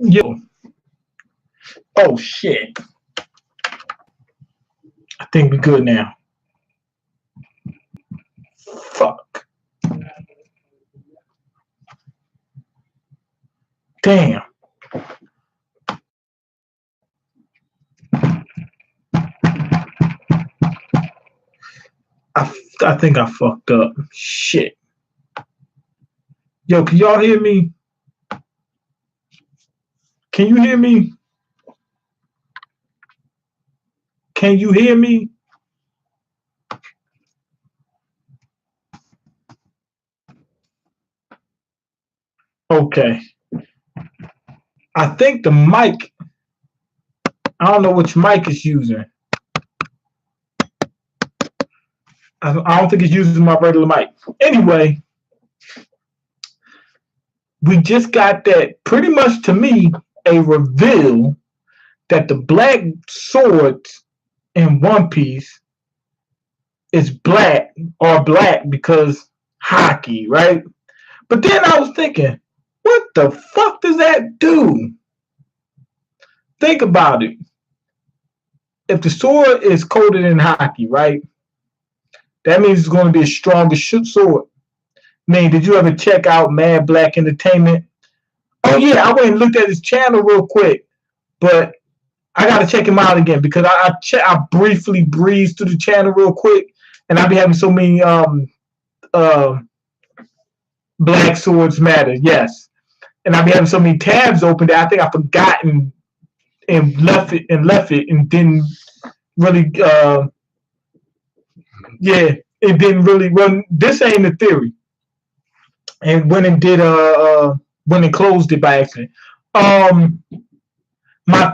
Yo. Oh shit. I think we're good now. Fuck. Damn. I think I fucked up. Shit. Yo, can y'all hear me? Can you hear me? Can you hear me? Okay. I think the mic, I don't know which mic it's using. I don't think it's using my regular mic. Anyway, we just got that pretty much to me a reveal that the black swords in One Piece is black because hockey, right? But then I was thinking, what the fuck does that do? Think about it. If the sword is coated in hockey, right? That means it's going to be a stronger sword. Man, did you ever check out Mad Black Entertainment? Oh yeah, I went and looked at his channel real quick, but I gotta check him out again because I briefly breezed through the channel real quick, and I be having so many Black Swords Matter, yes, and I be having so many tabs open that I think I forgotten and left it and didn't really yeah, it didn't really. Well, this ain't the theory, and went and did when it closed it by accident. My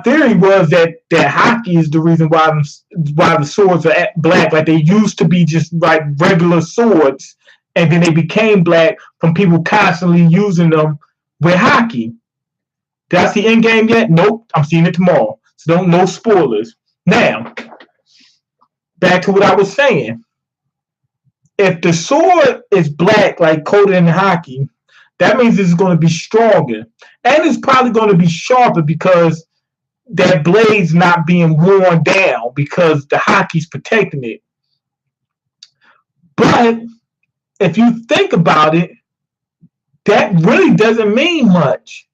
theory was that hockey is the reason why the swords are black. Like they used to be just like regular swords, and then they became black from people constantly using them with hockey. Did I see Endgame yet? Nope. I'm seeing it tomorrow. So no spoilers. Now, back to what I was saying. If the sword is black, like coated in hockey, that means it's going to be stronger. And it's probably going to be sharper because that blade's not being worn down because the hockey's protecting it. But if you think about it, that really doesn't mean much.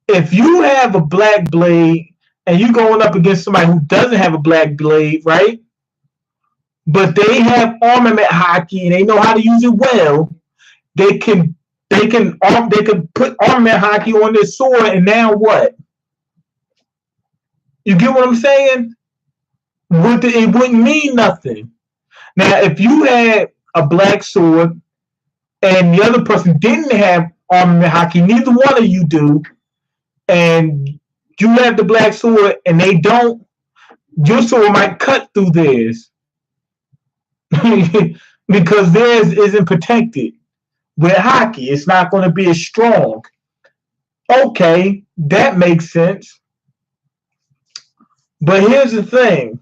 If you have a black blade and you're going up against somebody who doesn't have a black blade, right? But they have armament hockey and they know how to use it well, they could put armament hockey on their sword, and now what? You get what I'm saying? It wouldn't mean nothing. Now, if you had a black sword and the other person didn't have armament hockey, neither one of you do, and you have the black sword and they don't, your sword might cut through theirs. Because theirs isn't protected. With hockey, it's not going to be as strong. Okay, that makes sense. But here's the thing.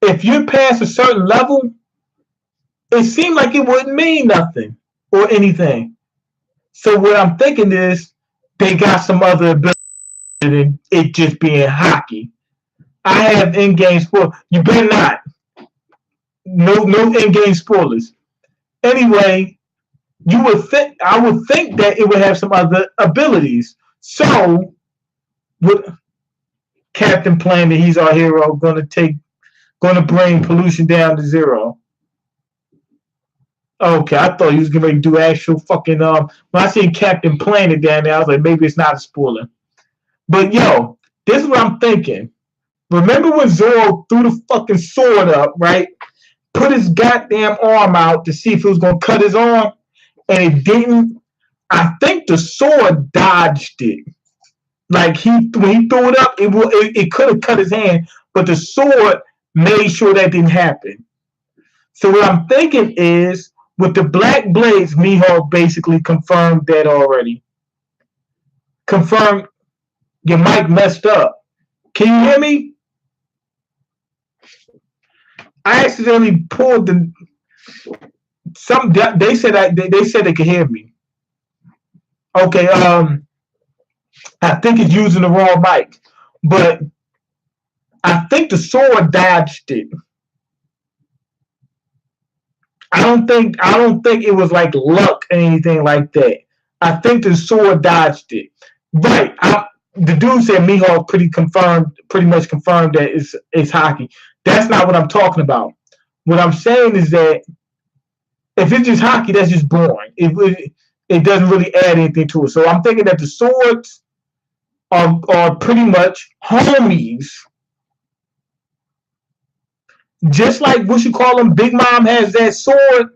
If you're past a certain level, it seemed like it wouldn't mean nothing or anything. So what I'm thinking is they got some other ability than it just being hockey. I have in-game spoilers. You better not. No in-game spoilers. Anyway, I would think that it would have some other abilities. So, with Captain Planet, he's our hero, going to bring pollution down to zero. Okay, I thought he was going to do actual fucking when I seen Captain Planet down there, I was like, maybe it's not a spoiler. But yo, this is what I'm thinking. Remember when Zoro threw the fucking sword up, right? Put his goddamn arm out to see if it was going to cut his arm, and it didn't. I think the sword dodged it. Like when he threw it up, it could have cut his hand, but the sword made sure that didn't happen. So what I'm thinking is, with the black blades, Miho basically confirmed that already. Confirmed your mic messed up. Can you hear me? I accidentally pulled they said they could hear me. Okay, I think it's using the wrong mic, but I think the sword dodged it. I don't think it was like luck or anything like that. I think the sword dodged it. Right. The dude said Mihawk pretty much confirmed that it's hockey. That's not what I'm talking about. What I'm saying is that if it's just hockey, that's just boring. It doesn't really add anything to it. So I'm thinking that the swords are pretty much homies. Just like what you call them, Big Mom has that sword.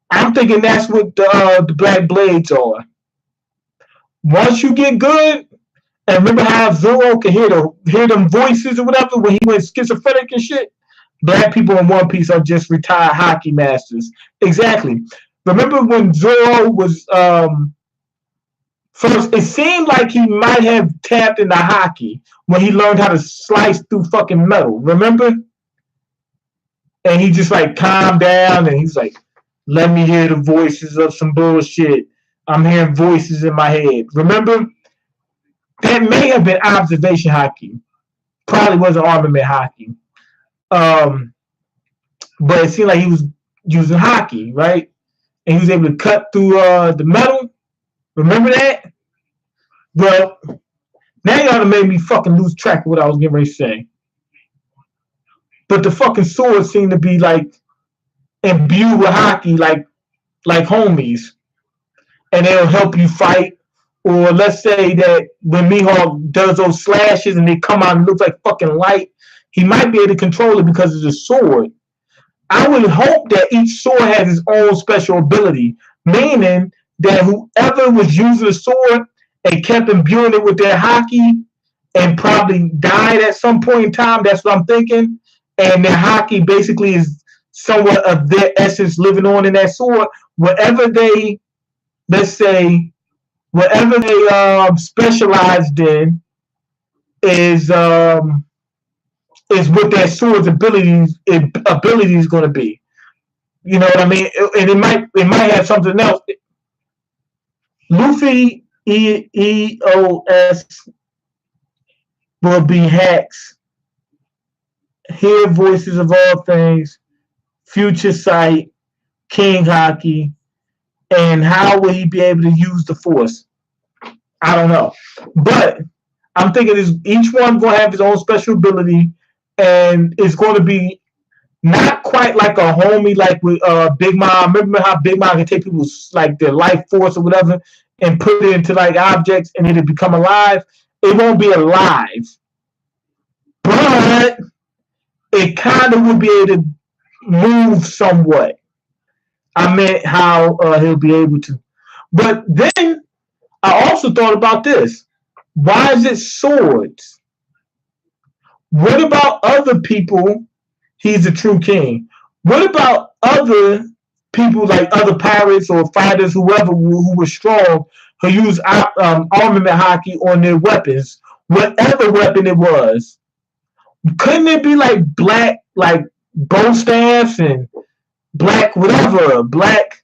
I'm thinking that's what the Black Blades are. Once you get good, and remember how Zoro can hear them voices or whatever when he went schizophrenic and shit? Black people in One Piece are just retired hockey masters. Exactly. Remember when Zoro was first, it seemed like he might have tapped into hockey when he learned how to slice through fucking metal. Remember? And he just like calmed down and he's like, let me hear the voices of some bullshit. I'm hearing voices in my head. Remember? That may have been observation hockey. Probably wasn't armament hockey. But it seemed like he was using hockey, right? And he was able to cut through the metal. Remember that? Well, now y'all have made me fucking lose track of what I was getting ready to say. But the fucking swords seem to be like imbued with hockey, like homies, and they'll help you fight. Or let's say that when Mihawk does those slashes and they come out and look like fucking light, he might be able to control it because of the sword. I would hope that each sword has its own special ability, meaning that whoever was using the sword and kept imbuing it with their hockey and probably died at some point in time. That's what I'm thinking. And their hockey basically is somewhat of their essence living on in that sword. Whatever they, let's say, whatever they specialized in is what that sword's abilities is going to be. You know what I mean? And it might have something else. Luffy EOS will be hacks. Hear voices of all things, future sight, king hockey, and how will he be able to use the force? I don't know. But I'm thinking each one going to have his own special ability, and it's going to be not quite like a homie like with Big Mom. Remember how Big Mom can take people's like their life force or whatever and put it into like objects and it'll become alive? It won't be alive. But it kind of will be able to move somewhat. I meant how he'll be able to. But then I also thought about this. Why is it swords? What about other people? He's a true king. What about other people like other pirates or fighters, whoever who were strong, who use armament hockey on their weapons, whatever weapon it was? Couldn't it be like black, like bow staffs and black whatever, black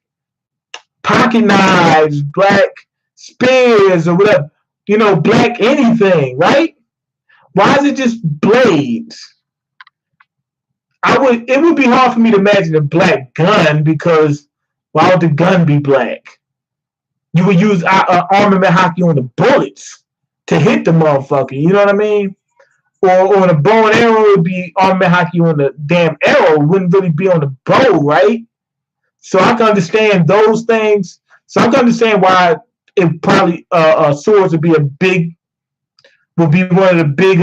pocket knives, black spears or whatever, black anything, right? Why is it just blades? It would be hard for me to imagine a black gun because why would the gun be black? You would use armament hockey on the bullets to hit the motherfucker, you know what I mean? Or on a bow and arrow, it would be armament hockey on the damn arrow. It wouldn't really be on the bow, right? So I can understand those things. So I can understand why it probably swords would be one of the big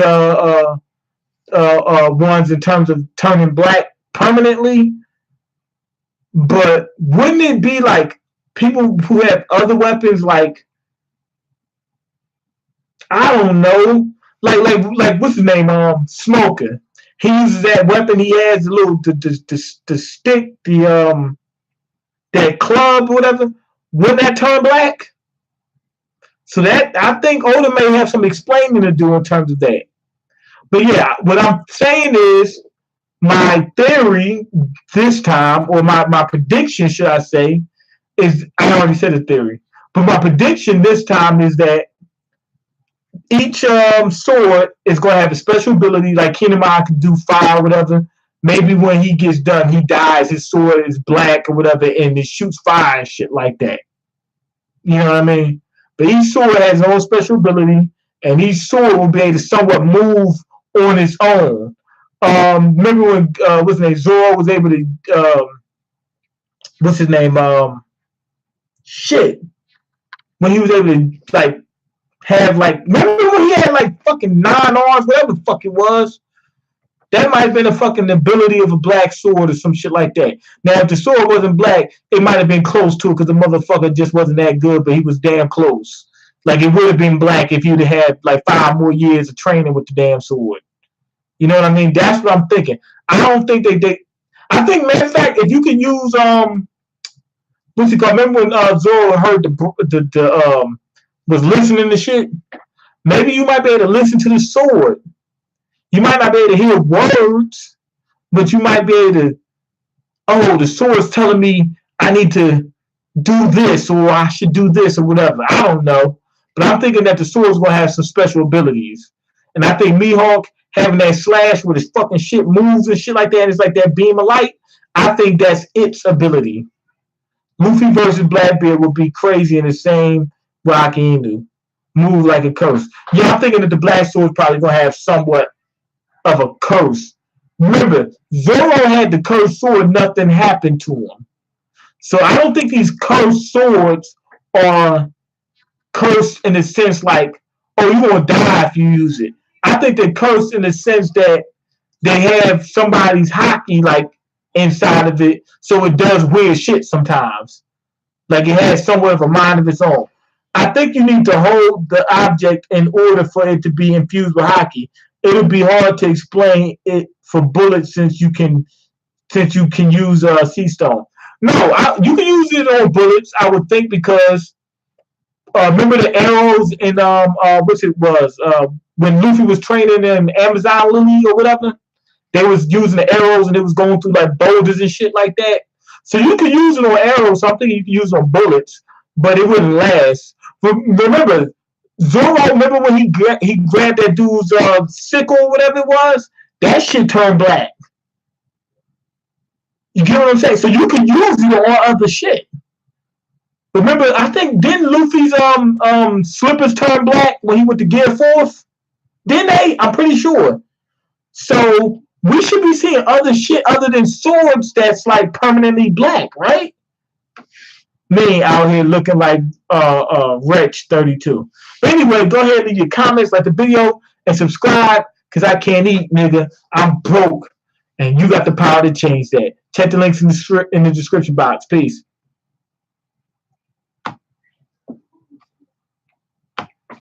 ones in terms of turning black permanently. But wouldn't it be like people who have other weapons, like I don't know, like what's his name? Smoker. He uses that weapon. He has a little the stick, that club, or whatever. Wouldn't that turn black? So that I think Oda may have some explaining to do in terms of that. But yeah, what I'm saying is my theory this time, or my prediction, should I say, is I already said a theory, but my prediction this time is that each sword is going to have a special ability, like Kinemon can do fire or whatever. Maybe when he gets done, he dies, his sword is black or whatever, and it shoots fire and shit like that. You know what I mean? But each sword has its own special ability, and each sword will be able to somewhat move on its own. Remember when what's his name? Zoro was able to what's his name? Shit. When he was able to like have like remember when he had like fucking 9 arms, whatever the fuck it was? That might have been a fucking ability of a black sword or some shit like that. Now, if the sword wasn't black, it might have been close to it because the motherfucker just wasn't that good, but he was damn close. Like, it would have been black if you'd have had, like, 5 more years of training with the damn sword. You know what I mean? That's what I'm thinking. I don't think they I think, matter of fact, if you can use, what's it called? Remember when Zoro heard was listening to shit? Maybe you might be able to listen to the sword. You might not be able to hear words, but you might be able to, oh, the sword's telling me I need to do this or I should do this or whatever. I don't know. But I'm thinking that the sword's going to have some special abilities. And I think Mihawk having that slash where his fucking shit moves and shit like that, and it's like that beam of light, I think that's its ability. Luffy versus Blackbeard will be crazy in the same Rocky Inu. Move like a curse. Yeah, I'm thinking that the Black Sword's probably going to have somewhat of a curse. Remember, Zoro had the cursed sword, nothing happened to him. So I don't think these cursed swords are cursed in the sense like, oh, you're going to die if you use it. I think they're cursed in the sense that they have somebody's hockey like inside of it, so it does weird shit sometimes. Like it has somewhat of a mind of its own. I think you need to hold the object in order for it to be infused with hockey. It'll be hard to explain it for bullets since you can use sea stone. No, you can use it on bullets, I would think, because remember the arrows in what's it was when Luffy was training in Amazon Lily or whatever, they was using the arrows and it was going through like boulders and shit like that. So you can use it on arrows. So I'm thinking you can use it on bullets, but it wouldn't last. But remember, Zoro, remember when he grabbed that dude's sickle or whatever it was? That shit turned black. You get what I'm saying? So you can use it on other shit. Remember, I think didn't Luffy's slippers turn black when he went to Gear Force? Didn't they? I'm pretty sure. So we should be seeing other shit other than swords that's like permanently black, right? Me out here looking like Wretch 32. But anyway, go ahead and leave your comments, like the video, and subscribe, because I can't eat, nigga. I'm broke. And you got the power to change that. Check the links in the description box. Peace.